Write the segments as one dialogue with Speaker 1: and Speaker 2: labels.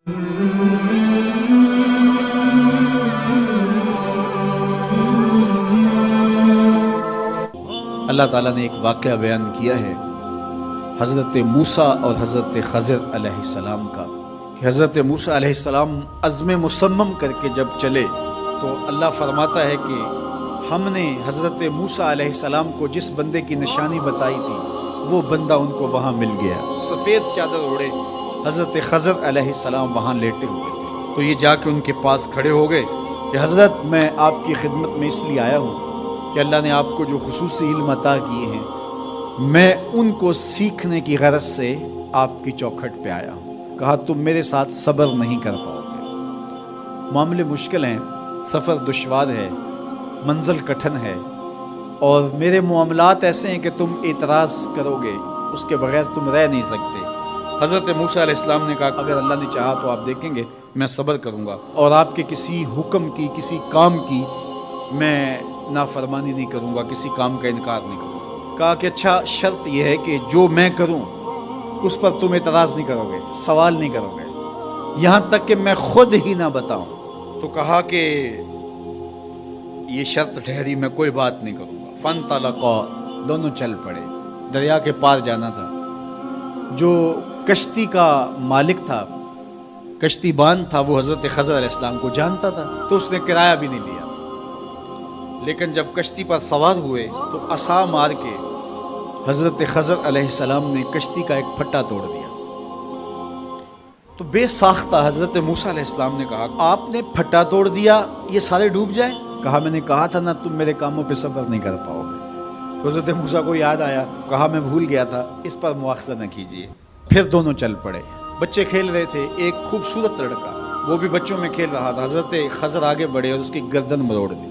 Speaker 1: اللہ تعالیٰ نے ایک واقعہ بیان کیا ہے حضرت موسیٰ اور حضرت خضر علیہ السلام کا، کہ حضرت موسیٰ علیہ السلام عزم مصمم کر کے جب چلے تو اللہ فرماتا ہے کہ ہم نے حضرت موسیٰ علیہ السلام کو جس بندے کی نشانی بتائی تھی وہ بندہ ان کو وہاں مل گیا۔ سفید چادر اوڑے حضرت خضر علیہ السلام وہاں لیٹے ہوئے تھے، تو یہ جا کے ان کے پاس کھڑے ہو گئے کہ حضرت میں آپ کی خدمت میں اس لیے آیا ہوں کہ اللہ نے آپ کو جو خصوصی علم عطا کیے ہیں میں ان کو سیکھنے کی غرض سے آپ کی چوکھٹ پہ آیا ہوں۔ کہا تم میرے ساتھ صبر نہیں کر پاؤ گے، معاملے مشکل ہیں، سفر دشوار ہے، منزل کٹھن ہے، اور میرے معاملات ایسے ہیں کہ تم اعتراض کرو گے اس کے بغیر تم رہ نہیں سکتے۔ حضرت موسیٰ علیہ السلام نے کہا اگر اللہ نے چاہا تو آپ دیکھیں گے میں صبر کروں گا اور آپ کے کسی حکم کی کسی کام کی میں نافرمانی نہیں کروں گا، کسی کام کا انکار نہیں کروں گا۔ کہا کہ اچھا شرط یہ ہے کہ جو میں کروں اس پر تم اعتراض نہیں کرو گے، سوال نہیں کرو گے، یہاں تک کہ میں خود ہی نہ بتاؤں۔ تو کہا کہ یہ شرط ٹھہری، میں کوئی بات نہیں کروں گا۔ فانطلقا، دونوں چل پڑے، دریا کے پار جانا تھا۔ جو کشتی کا مالک تھا، کشتی بان تھا، وہ حضرت خضر علیہ السلام کو جانتا تھا تو اس نے کرایہ بھی نہیں لیا، لیکن جب کشتی پر سوار ہوئے تو عصا مار کے حضرت خضر علیہ السلام نے کشتی کا ایک پھٹا توڑ دیا۔ تو بے ساختہ حضرت موسیٰ علیہ السلام نے کہا آپ نے پھٹا توڑ دیا، یہ سارے ڈوب جائیں؟ کہا میں نے کہا تھا نا تم میرے کاموں پہ صبر نہیں کر پاؤ گے۔ تو حضرت موسیٰ کو یاد آیا، کہا میں بھول گیا تھا، اس پر مواخذہ نہ کیجیے۔ پھر دونوں چل پڑے، بچے کھیل رہے تھے، ایک خوبصورت لڑکا وہ بھی بچوں میں کھیل رہا تھا۔ حضرت خضر آگے بڑھے اور اس کی گردن مروڑ دی،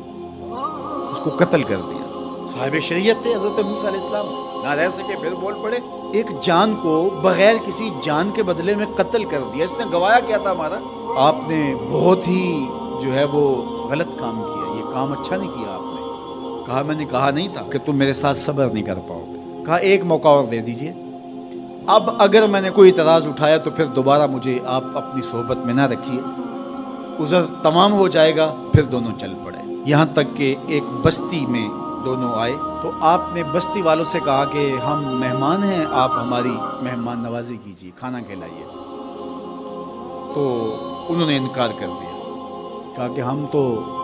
Speaker 1: اس کو قتل کر دیا۔ صاحب شریعت تھے حضرت موسیٰ علیہ السلام، نہ رہ سکے، پھر بول پڑے ایک جان کو بغیر کسی جان کے بدلے میں قتل کر دیا، اس نے گوایا کیا تھا ہمارا؟ آپ نے بہت ہی جو ہے وہ غلط کام کیا، یہ کام اچھا نہیں کیا آپ نے۔ کہا میں نے کہا نہیں تھا کہ تم میرے ساتھ صبر نہیں کر پاؤ گے۔ کہا ایک موقع اور دے دیجئے، اب اگر میں نے کوئی اعتراض اٹھایا تو پھر دوبارہ مجھے آپ اپنی صحبت میں نہ رکھیے، عذر تمام ہو جائے گا۔ پھر دونوں چل پڑے، یہاں تک کہ ایک بستی میں دونوں آئے تو آپ نے بستی والوں سے کہا کہ ہم مہمان ہیں، آپ ہماری مہمان نوازی کیجیے، کھانا کھلائیے۔ تو انہوں نے انکار کر دیا، کہا کہ ہم تو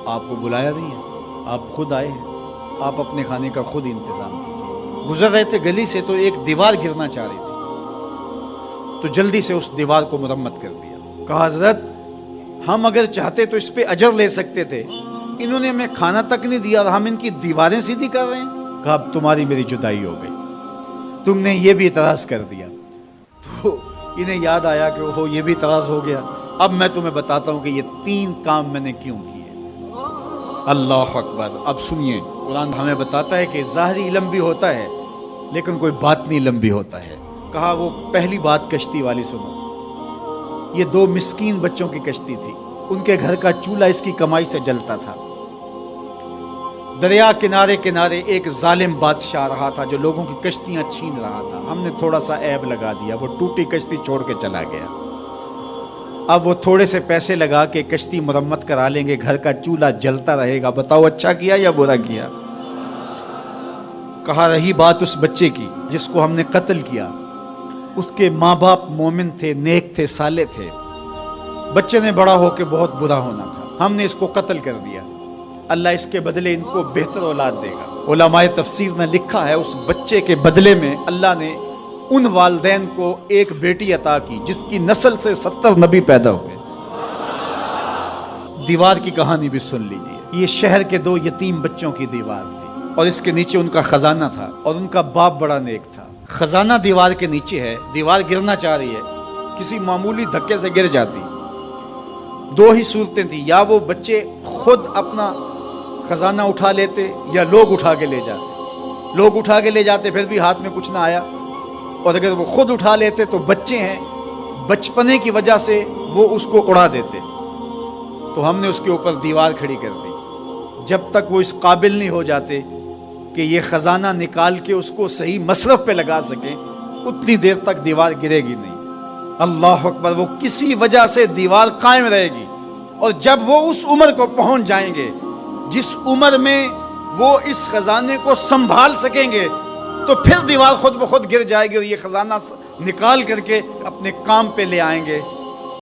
Speaker 1: آپ کو بلایا نہیں ہے، آپ خود آئے ہیں، آپ اپنے کھانے کا خود انتظام کیجیے۔ گزر رہے تھے گلی سے تو ایک دیوار گرنا چاہ رہی تھی، تو جلدی سے اس دیوار کو مرمت کر دیا۔ کہا حضرت ہم اگر چاہتے تو اس پہ اجر لے سکتے تھے، انہوں نے ہمیں کھانا تک نہیں دیا اور ہم ان کی دیواریں سیدھی کر رہے ہیں۔ کہا اب تمہاری میری جدائی ہو گئی، تم نے یہ بھی اعتراض کر دیا۔ تو انہیں یاد آیا کہ وہ یہ بھی اعتراض ہو گیا، اب میں تمہیں بتاتا ہوں کہ یہ 3 کام میں نے کیوں کیے۔ اللہ اکبر۔ اب سنیے، قرآن ہمیں بتاتا ہے کہ ظاہری علم بھی ہوتا ہے لیکن کوئی باطنی علم بھی ہوتا ہے۔ کہا وہ پہلی بات کشتی والی سنو، یہ 2 مسکین بچوں کی کشتی تھی، ان کے گھر کا چولہا اس کی کمائی سے جلتا تھا۔ دریا کنارے کنارے ایک ظالم بادشاہ رہا تھا جو لوگوں کی کشتیاں چھین رہا تھا، ہم نے تھوڑا سا عیب لگا دیا، وہ ٹوٹی کشتی چھوڑ کے چلا گیا۔ اب وہ تھوڑے سے پیسے لگا کے کشتی مرمت کرا لیں گے، گھر کا چولہا جلتا رہے گا، بتاؤ اچھا کیا یا برا کیا؟ کہا رہی بات اس بچے کی جس کو ہم نے قتل کیا، اس کے ماں باپ مومن تھے، نیک تھے، صالح تھے، بچے نے بڑا ہو کے بہت برا ہونا تھا، ہم نے اس کو قتل کر دیا، اللہ اس کے بدلے ان کو بہتر اولاد دے گا۔ علماء تفسیر نے لکھا ہے اس بچے کے بدلے میں اللہ نے ان والدین کو ایک بیٹی عطا کی جس کی نسل سے 70 نبی پیدا ہوئے۔ دیوار کی کہانی بھی سن لیجئے، یہ شہر کے 2 یتیم بچوں کی دیوار تھی اور اس کے نیچے ان کا خزانہ تھا اور ان کا باپ بڑا نیک تھا۔ خزانہ دیوار کے نیچے ہے، دیوار گرنا چاہ رہی ہے، کسی معمولی دھکے سے گر جاتی۔ 2 ہی صورتیں تھیں، یا وہ بچے خود اپنا خزانہ اٹھا لیتے یا لوگ اٹھا کے لے جاتے۔ لوگ اٹھا کے لے جاتے پھر بھی ہاتھ میں کچھ نہ آیا، اور اگر وہ خود اٹھا لیتے تو بچے ہیں، بچپنے کی وجہ سے وہ اس کو اڑا دیتے۔ تو ہم نے اس کے اوپر دیوار کھڑی کر دی، جب تک وہ اس قابل نہیں ہو جاتے کہ یہ خزانہ نکال کے اس کو صحیح مصرف پہ لگا سکیں اتنی دیر تک دیوار گرے گی نہیں۔ اللہ اکبر، وہ کسی وجہ سے دیوار قائم رہے گی، اور جب وہ اس عمر کو پہنچ جائیں گے جس عمر میں وہ اس خزانے کو سنبھال سکیں گے، تو پھر دیوار خود بخود گر جائے گی اور یہ خزانہ نکال کر کے اپنے کام پہ لے آئیں گے۔